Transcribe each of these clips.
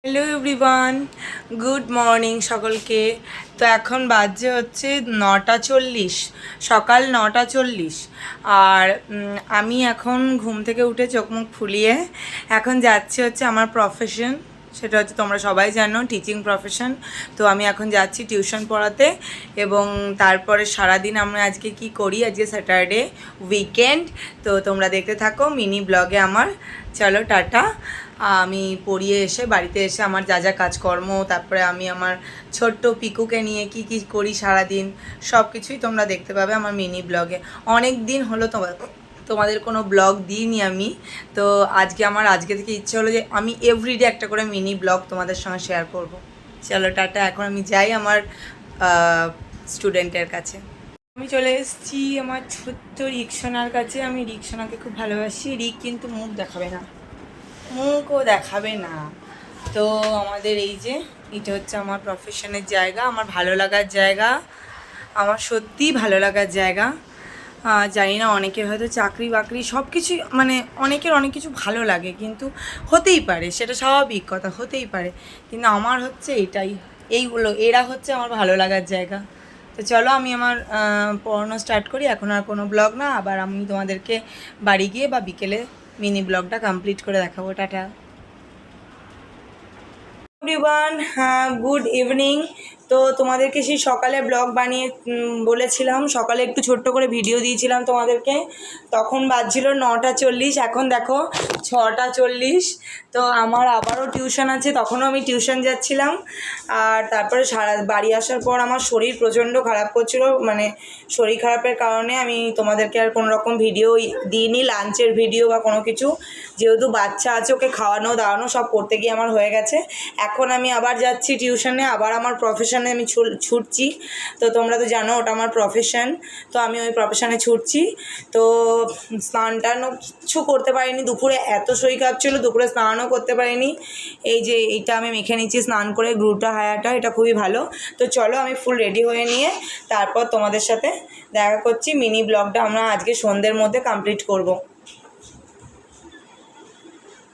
Hello everyone, good morning সকলকে। তো এখন বাজে হচ্ছে 9:40, সকাল 9:40। আর আমি এখন ঘুম থেকে উঠে চোখ মুখ ফুলিয়ে এখন যাচ্ছি হচ্ছে আমার প্রফেশন, সেটা হচ্ছে তোমরা সবাই জানো টিচিং প্রফেশন। তো আমি এখন যাচ্ছি টিউশন পড়াতে এবং তারপরে সারাদিন আমরা আজকে কি করি, আজকে স্যাটারডে উইকেন্ড। তো তোমরা দেখতে থাকো মিনি ব্লগে আমার। চলো টাটা। আমি পড়িয়ে এসে বাড়িতে এসে আমার যা যা কাজকর্ম, তারপরে আমি আমার ছোট্ট পিকুকে নিয়ে কি কি করি সারাদিন, সব কিছুই তোমরা দেখতে পাবে আমার মিনি ব্লগে। অনেক দিন হলো তোমাদের কোনো ব্লগ দিইনি আমি। তো আজকে থেকে ইচ্ছে হলো যে আমি এভরিডে একটা করে মিনি ব্লগ তোমাদের সঙ্গে শেয়ার করব। চলো টাটা, এখন আমি যাই আমার স্টুডেন্টের কাছে। আমি চলে এসেছি আমার ছোট্ট রিকশোনার কাছে। আমি রিকশোনাকে খুব ভালোবাসি। রিক কিন্তু মুখও দেখাবে না। তো আমাদের এটা হচ্ছে আমার প্রফেশনের জায়গা, আমার ভালো লাগার জায়গা, আমার সত্যিই ভালো লাগার জায়গা। জানি না অনেকের হয়তো চাকরি বাকরি সব কিছুই, মানে অনেকের অনেক কিছু ভালো লাগে, কিন্তু হতেই পারে, সেটা স্বাভাবিক কথা, হতেই পারে। কিন্তু আমার হচ্ছে এরা হচ্ছে আমার ভালো লাগার জায়গা। তো চলো আমি আমার পড়ানো স্টার্ট করি। এখন আর কোনো ব্লগ না, আবার আমি তোমাদেরকে বাড়ি গিয়ে বা বিকেলে মিনি ব্লগটা কমপ্লিট করে দেখাবো। Tata everyone, good evening. তো তোমাদেরকে সেই সকালে ব্লগ বানিয়ে বলেছিলাম, সকালে একটু ছোট্ট করে ভিডিও দিয়েছিলাম তোমাদেরকে। তখন বাজছিল 9:40, এখন দেখো 6:40। তো আমার আবারও টিউশন আছে, তখনও আমি টিউশন যাচ্ছিলাম। আর তারপরে বাড়ি আসার পর আমার শরীর প্রচণ্ড খারাপ করছিল, মানে শরীর খারাপের কারণে আমি তোমাদেরকে আর কোনো রকম ভিডিও দিইনি, লাঞ্চের ভিডিও বা কোনো কিছু। যেহেতু বাচ্চা আছে, ওকে খাওয়ানো দাওয়ানো সব করতে গিয়ে আমার হয়ে গেছে। এখন আমি আবার যাচ্ছি টিউশনে, আবার আমার প্রফেশনে আমি ছুটছি। তো তোমরা তো জানো ওটা আমার প্রফেশন, তো আমি ওই প্রফেশনে ছুটছি। তো স্নান টানও কিচ্ছু করতে পারিনি, দুপুরে এত শরীর খারাপ ছিল, দুপুরে স্নানও করতে পারিনি। এইটা আমি মেখে নিচ্ছি স্নান করে, গ্লুটা হায়াটা, এটা খুবই ভালো। তো চলো আমি ফুল রেডি হয়ে নিয়ে তারপর তোমাদের সাথে দেখা করছি। মিনি ব্লগটা আমরা আজকে সন্ধ্যের মধ্যে কমপ্লিট করব।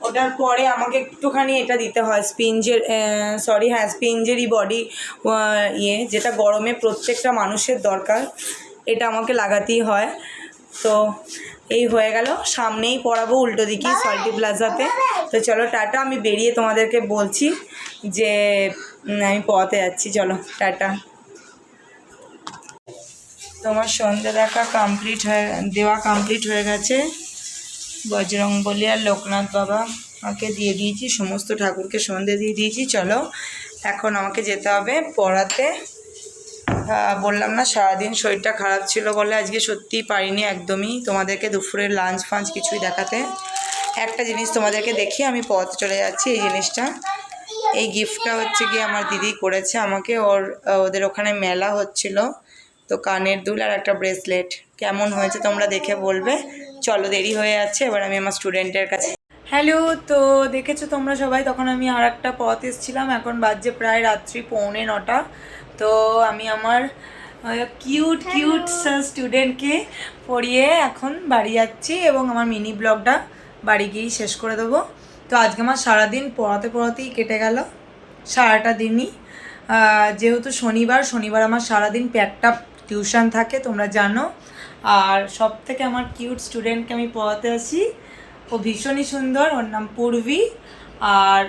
ওটার পরে আমাকে একটুখানি এটা দিতে হয়, স্পিঞ্জেরই বডি যেটা গরমে প্রত্যেকটা মানুষের দরকার, এটা আমাকে লাগাতেই হয়। তো এই হয়ে গেল, সামনেই পড়াবো উল্টো দিকে সল্টি প্লাজাতে। তো চলো টাটা, আমি বেরিয়ে তোমাদেরকে বলছি যে আমি পড়াতে যাচ্ছি। চলো টাটা। তোমার সন্ধে দেওয়া কমপ্লিট হয়ে গেছে। বজরংবলী আর লোকনাথ বাবা আমাকে দিয়ে দিয়েছি, সমস্ত ঠাকুরকে সন্ধে দিয়ে দিয়েছি। চলো এখন আমাকে যেতে হবে পড়াতে। বললাম না সারাদিন শরীরটা খারাপ ছিল বলে আজকে সত্যিই পারিনি একদমই তোমাদেরকে দুপুরের লাঞ্চ ফাঞ্চ কিছুই দেখাতে। একটা জিনিস তোমাদেরকে দেখিয়ে আমি পড়াতে চলে যাচ্ছি। এই জিনিসটা, এই গিফটটা হচ্ছে গিয়ে আমার দিদি করেছে আমাকে। ওদের ওখানে মেলা হচ্ছিল, তো কানের দুল আর একটা ব্রেসলেট। কেমন হয়েছে তোমরা দেখে বলবে। চলো দেরি হয়ে যাচ্ছে, এবার আমি আমার স্টুডেন্টের কাছে। হ্যালো, তো দেখেছো তোমরা সবাই, তখন আমি আর একটা পথ এসেছিলাম। এখন বাজছে প্রায় রাত্রি 8:45। তো আমি আমার কিউট স্টুডেন্টকে পড়িয়ে এখন বাড়ি যাচ্ছি এবং আমার মিনি ব্লগটা বাড়ি গিয়েই শেষ করে দেবো। তো আজকে আমার সারাদিন পড়াতেই কেটে গেল, সারাটা দিনই। যেহেতু শনিবার আমার সারাদিন প্যাকটা টিউশন থাকে, তোমরা জানো। আর সব থেকে আমার কিউট স্টুডেন্টকে আমি পড়াতে আসি, ও ভীষণই সুন্দর, ওর নাম পূর্বী। আর